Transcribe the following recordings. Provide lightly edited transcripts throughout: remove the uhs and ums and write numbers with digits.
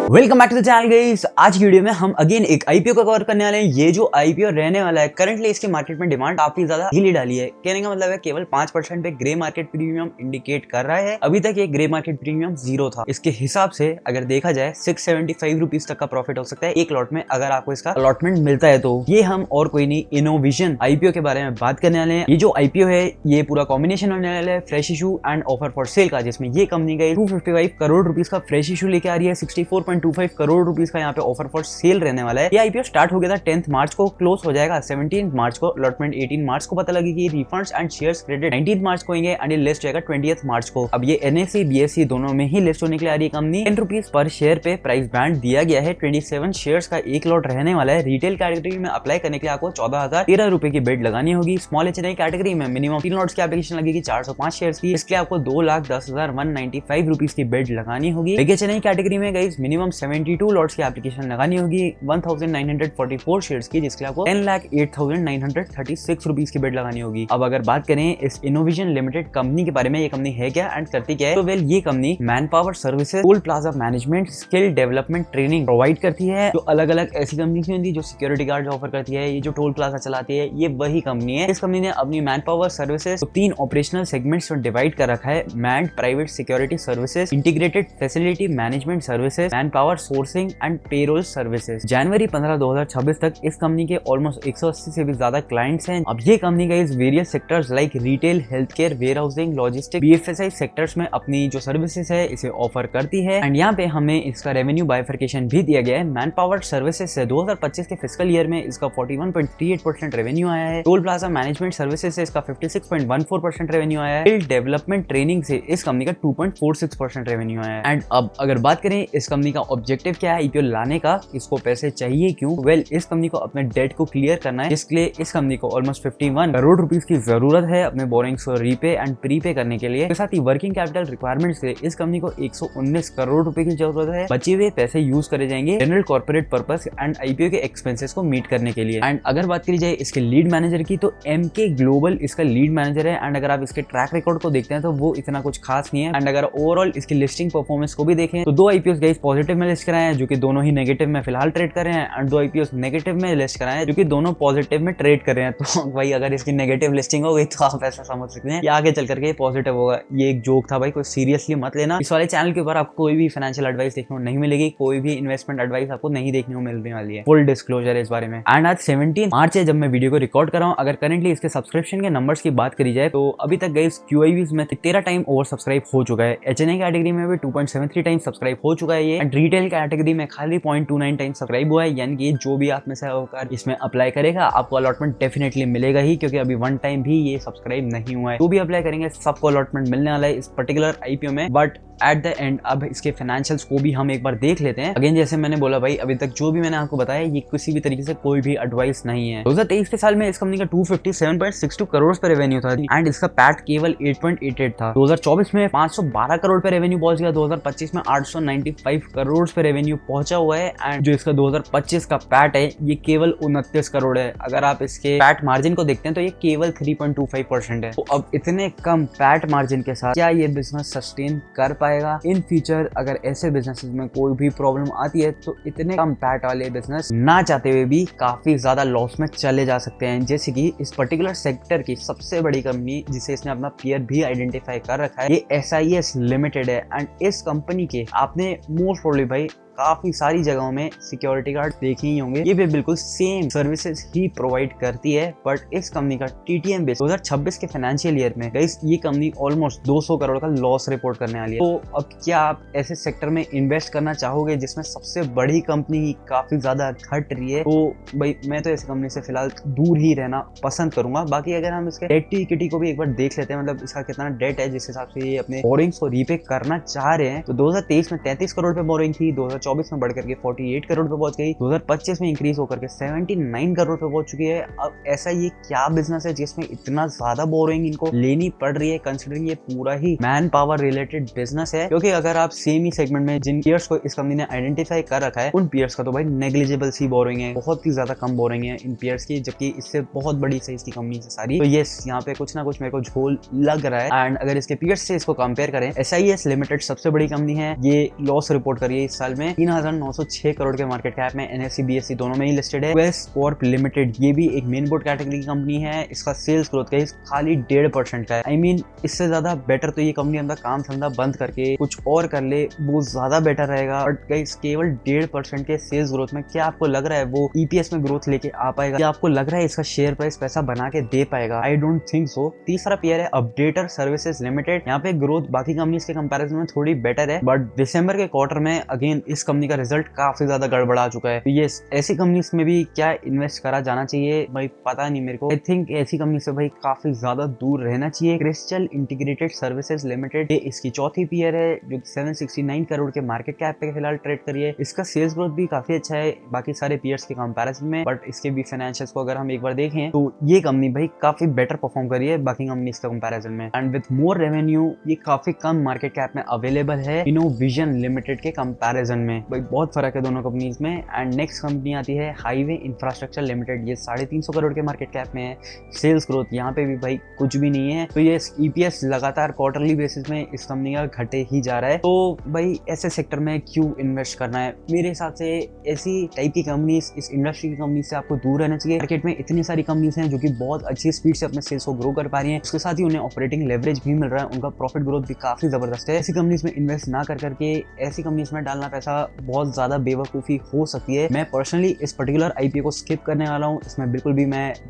Welcome back to the channel guys. आज की video में हम अगेन एक आईपीओ का कवर करने वाले हैं। ये जो आईपीओ रहने वाला है, करंटली इसके मार्केट में डिमांड काफी ज्यादा हिली डाली है। कहने का मतलब है केवल 5% पे ग्रे मार्केट प्रीमियम इंडिकेट कर रहा है। अभी तक ये ग्रे मार्केट प्रीमियम 0 था। इसके हिसाब से अगर देखा जाए 675 रुपीज तक का प्रॉफिट हो सकता है एक लॉट में, अगर आपको इसका अलॉटमेंट मिलता है तो। ये हम और कोई नहीं, इनोविजन आईपीओ के बारे में बात करने वाले हैं। ये जो आईपीओ है ये पूरा कॉम्बिनेशन होने वाला है fresh issue and offer for sale का, जिसमें ये कंपनी का 255 करोड़ रुपीज का फ्रेश इशू लेके आ रही है। 64.25 करोड़ रुपीस का यहाँ पे ऑफर फॉर सेल रहने वाला है। ये आईपीओ स्टार्ट हो गया था 10 मार्च को, क्लोज हो जाएगा 17 मार्च को। अलॉटमेंट 18 मार्च को पता लगेगी। रिफंड्स एंड शेयर्स क्रेडिट 19 मार्च को होंगे एंड ये लिस्ट जाएगा 20 मार्च को। अब ये एनएसई बीएसई दोनों में ही लिस्ट होने के लिए आ रही है कंपनी। 10 रुपीज पर शेयर पे प्राइस बैंड दिया गया है। 27 शेयर्स का एक लॉट रहने वाला है। रिटेल कैटेगरी में अप्लाई करने के लिए आपको 14,013 रुपए की बिड लगानी होगी। स्मॉल एचएनआई कैटेगरी में मिनिमम 3 लॉट्स की एप्लीकेशन लगेगी 405 शेयर्स की। इसके लिए आपको 2,10,195 रुपीज की बिड लगानी होगी। बिग एचएनआई कैटेगरी में गाइस मिनिमम 72 लॉट्स की एप्लीकेशन लगानी होगी 1944 शेयर्स की, जिसके लिए आपको 10,08,936 रुपीस की बिड लगानी होगी। अब अगर बात करें इस इनोविजन लिमिटेड कंपनी के बारे में, ये कंपनी है क्या एंड करती क्या है, तो वेल ये company man power services, toll plaza management, skill development training provide करती है। जो अलग अलग ऐसी कंपनी होती है जो सिक्योरिटी गार्ड ऑफर करती है, ये जो टोल प्लाजा चलाती है, ये वही कंपनी है। इस कंपनी ने अपनी man power services 3 operational segments में डिवाइड कर रखा है। Man private security services, integrated facility management services, man power sourcing and payroll services. जनवरी 15, 2026 तक इस कंपनी के ऑलमोस्ट 180 से भी ज्यादा क्लाइंट्स हैं। अब ये कंपनी का इस various sectors like retail, health care, ware housing, logistic, BFSI sectors में अपनी जो सर्विसेज है इसे ऑफर करती है। एंड यहाँ पे हमें इसका रेवेन्यू बाइफर्केशन भी दिया गया है। मैन पावर सर्विसेज से 2025 के फिस्कल ईयर में इसका 41.38% रेवेन्यू आया है। टोल प्लाजा मैनेजमेंट सर्विसेज से इसका 56.14% रेवेन्यू आया है। स्किल डेवलपमेंट ट्रेनिंग से इस कंपनी का 2.46% रेवेन्यू आया है। एंड अब अगर बात करें इस कंपनी का ऑब्जेक्टिव क्या है आईपीओ लाने का, इसको पैसे चाहिए क्यों, वेल इस कंपनी को अपने डेट को क्लियर करना है, जिसके लिए इस कंपनी को ऑलमोस्ट 51 करोड़ रुपीस की जरूरत है अपने बोरिंग्स को रीपे एंड प्रीपे करने के लिए। साथ ही वर्किंग कैपिटल रिक्वायरमेंट से इस कंपनी को 119 करोड़ रुपए की जरूरत है। बचे हुए पैसे यूज करे जाएंगे general corporate purpose and IPO के एक्सपेंसेस को मीट करने के लिए। एंड अगर बात करी जाए इसके लीड मैनेजर की, तो एमके ग्लोबल इसका लीड मैनेजर है। एंड अगर आप इसके ट्रैक रिकॉर्ड को देखते हैं तो वो इतना कुछ खास नहीं है। एंड अगर ओवरऑल इसकी लिस्टिंग परफॉर्मेंस को भी देखें तो 2 आईपीओ गाइस पॉजिटिव में लिस्ट कराए हैं, जो कि दोनों ही नेगेटिव में फिलहाल ट्रेड कर रहे हैं, एंड 2 आईपीओ नेगेटिव में लिस्ट कराए हैं जो कि दोनों पॉजिटिव में ट्रेड कर रहे हैं। तो भाई अगर इसकी नेगेटिव लिस्टिंग हो गई तो आप ऐसा समझ सकते हैं कि आगे चल करके पॉजिटिव होगा। ये एक जोक था भाई, कोई सीरियसली मत लेना। इस वाले चैनल के ऊपर आपको कोई भी फाइनेंशियल एडवाइस देखने को नहीं मिलेगी, कोई भी इन्वेस्टमेंट एडवाइस आपको नहीं देखने को मिलने वाली है। फुल डिस्क्लोजर है इस बारे में। एंड आज 17 मार्च है जब मैं वीडियो को रिकॉर्ड कर रहा हूँ। अगर करेंटली इसके सब्सक्रिप्शन के नंबर्स की बात करी जाए तो अभी तक गाइस क्यूआईवीज में 13 टाइम ओवर सब्सक्राइब हो चुका है। एचएनआई कैटेगरी में भी 2.73 टाइम सब्सक्राइब हो चुका है ये। एंड रिटेल कैटेगरी में खाली 0.29 टाइम सब्सक्राइब हुआ है। यानी कि जो भी आप में से होकर इसमें अप्लाई करेगा आपको अलॉटमेंट डेफिनेटली मिलेगा ही, क्योंकि अभी 1 टाइम भी ये सब्सक्राइब नहीं हुआ है। जो भी अप्लाई करेंगे सबको अलॉटमेंट मिलने वाला है इस पर्टिकुलर आईपीओ में। बट एट द एंड अब इसके फाइनेंशियल्स को भी हम एक बार देख लेते हैं। अगेन जैसे मैंने बोला भाई, अभी तक जो भी मैंने आपको बताया ये किसी भी तरीके से कोई भी एडवाइस नहीं है। 2023 के साल में इस कंपनी का 257.62 करोड़ पे रेवेन्यू था एंड इसका पैट केवल 8.88 था। 2024 में 512 करोड़ पे रेवेन्यू पहुंच गया। 2025 में 895 करोड़ पे रेवेन्यू पहुंचा हुआ है। एंड जो इसका 2025 का पैट है ये केवल 29 करोड़ है। अगर आप इसके पैट मार्जिन को देखते हैं तो ये केवल 3.25% है। तो अब इतने कम पैट मार्जिन के साथ क्या ये बिजनेस सस्टेन कर पाएगा इन फ्यूचर? अगर ऐसे बिजनेसेस में कोई भी प्रॉब्लम आती है तो इतने कम पैट वाले बिजनेस ना चाहते हुए भी काफी ज्यादा लॉस में चले जा सकते हैं। जैसे कि इस पर्टिकुलर सेक्टर की सबसे बड़ी कंपनी जिसे इसने अपना पीयर भी आइडेंटिफाई कर रखा है, ये एसआईएस लिमिटेड है। एंड इस कंपनी के आपने मोस्ट प्रोबेबली भाई काफी सारी जगहों में सिक्योरिटी गार्ड देखे ही होंगे। ये भी बिल्कुल सेम सर्विसेज ही प्रोवाइड करती है। बट इस कंपनी का टीटीएम बेस 2026 के फाइनेंशियल ईयर में गाइस ये कंपनी ऑलमोस्ट 200 करोड़ का लॉस रिपोर्ट करने वाली है। तो अब क्या आप ऐसे सेक्टर में इन्वेस्ट करना चाहोगे जिसमें सबसे बड़ी कंपनी ही काफी ज्यादा घट रही है? तो भाई मैं तो ऐसी कंपनी से फिलहाल दूर ही रहना पसंद करूंगा। बाकी अगर हम इसके डेट टू इक्विटी को भी एक बार देख लेते हैं, मतलब इसका कितना डेट है जिस हिसाब से ये अपने बोरिंग्स को रीपे करना चाह रहे हैं, तो 2023 में 33 करोड़ पे बोरिंग थी। 2024 में बढ़कर के 48 करोड़ पे पहुंच गई। 2025 में इंक्रीज होकर के 79 करोड़ पे पहुंच चुकी है। अब ऐसा ये क्या बिजनेस है जिसमें इतना ज्यादा बोरिंग इनको लेनी पड़ रही है, कंसिडरिंग ये पूरा ही मैन पावर रिलेटेड बिजनेस है? क्योंकि अगर आप सेम ही सेगमेंट में जिन पीयर्स को इस कंपनी ने आइडेंटिफाई कर रखा है, उन पीयर्स का तो भाई नेग्लिजिबल सी बोरिंग है, बहुत ही ज्यादा कम बोरिंग है इन पीयर्स की, जबकि इससे बहुत बड़ी साइज की कंपनी से सारी। तो ये यहाँ पे कुछ ना कुछ मेरे को झोल लग रहा है। एंड अगर इसके पीयर्स से इसको कंपेयर करें, एसआईएस लिमिटेड सबसे बड़ी कंपनी है, ये लॉस रिपोर्ट करी है इस साल में 3,906 करोड़ के मार्केट कैप में NSE BSE दोनों में ही लिस्टेड है। क्वेस कॉर्प लिमिटेड ये भी एक मेन बोर्ड कैटेगरी की कंपनी है। इसका सेल्स ग्रोथ गाइस खाली 1.5% का है। आई मीन इससे ज्यादा बेटर तो ये कंपनी अपना काम धंधा बंद करके कुछ और कर ले वो ज्यादा बेटर रहेगा। बट गाइस केवल 1.5% के सेल्स ग्रोथ में क्या आपको लग रहा है वो EPS में ग्रोथ लेके आ पाएगा? क्या आपको लग रहा है इसका शेयर प्राइस पैसा बना के दे पाएगा? I don't think so. तीसरा पेयर है अपडेटर सर्विसेज लिमिटेड। यहाँ पे ग्रोथ बाकी कंपनीज के कंपैरिजन में थोड़ी बेटर है, बट दिसंबर के क्वार्टर में अगेन इस कंपनी का रिजल्ट काफी ज्यादा गड़बड़ा चुका है। तो ये ऐसी कंपनीज में भी क्या इन्वेस्ट करा जाना चाहिए भाई पता नहीं मेरे को। आई थिंक ऐसी कंपनी से भाई काफी ज्यादा दूर रहना चाहिए। क्रिस्टल इंटीग्रेटेड सर्विसेज लिमिटेड ये इसकी चौथी पेयर है जो 769 करोड़ के मार्केट कैप पे फिलहाल ट्रेड करी है। इसका सेल्स ग्रोथ भी काफी अच्छा है बाकी सारे पेयर्स के कंपैरिजन में, बट इसके भी फाइनेंशियल्स को अगर हम एक बार देखें तो ये कंपनी भाई काफी बेटर परफॉर्म करी है बाकी कंपनीज के कंपैरिजन में। एंड विद मोर रेवेन्यू ये काफी कम मार्केट कैप में अवेलेबल है इनोविजन लिमिटेड के कंपैरिजन में। भाई बहुत फर्क है दोनों कंपनीज में। एंड नेक्स्ट कंपनी आती है हाईवे इंफ्रास्ट्रक्चर लिमिटेड। ये 350 करोड़ के मार्केट कैप में है। सेल्स ग्रोथ यहाँ पे भी भाई कुछ भी नहीं है। तो ये EPS लगातार क्वार्टरली बेसिस में इस कंपनी का घटे ही जा रहा है। तो भाई ऐसे सेक्टर में क्यों इन्वेस्ट करना है? मेरे हिसाब से ऐसी टाइप की कंपनीज इस इंडस्ट्री की कंपनी से आपको दूर रहना चाहिए। मार्केट में इतनी सारी कंपनीज हैं जो कि बहुत अच्छी स्पीड से अपने सेल्स को ग्रो कर पा रही हैं, उसके साथ ही उन्हें ऑपरेटिंग लेवरेज भी मिल रहा है, उनका प्रॉफिट ग्रोथ भी काफी जबरदस्त है। ऐसी कंपनीज में इन्वेस्ट ना कर करके ऐसी कंपनीज में डालना पैसा बहुत ज्यादा बेवकूफी हो सकती है। मैं पर्सनली इस पर्टिकुलर IPO को स्किप करने वाला हूँ। इसमें मैं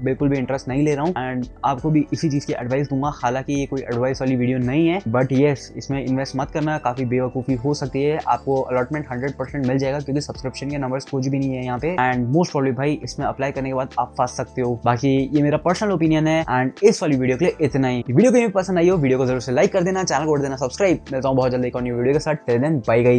बिल्कुल भी इंटरेस्ट नहीं ले रहा हूँ एंड आपको भी इसी चीज की एडवाइस दूंगा। हालांकि ये कोई एडवाइस वाली वीडियो नहीं है, बट येस इसमें इन्वेस्ट मत करना, काफी बेवकूफी हो सकती है। आपको अलॉटमेंट 100% मिल जाएगा क्योंकि सब्सक्रिप्शन के नंबर्स कुछ भी नहीं है यहाँ पे। एंड मोस्ट प्रॉब्ली भाई इसमें अप्लाई करने के बाद आप फंस सकते हो। बाकी ये मेरा पर्सनल ओपिनियन है एंड इस वाली वीडियो के लिए इतना ही। वीडियो को पसंद आई हो वीडियो को जरूर से लाइक कर देना, चैनल को कर देना सब्सक्राइब। मिलता हूँ बहुत जल्दी एक और न्यू वीडियो के साथ। Till then bye guys.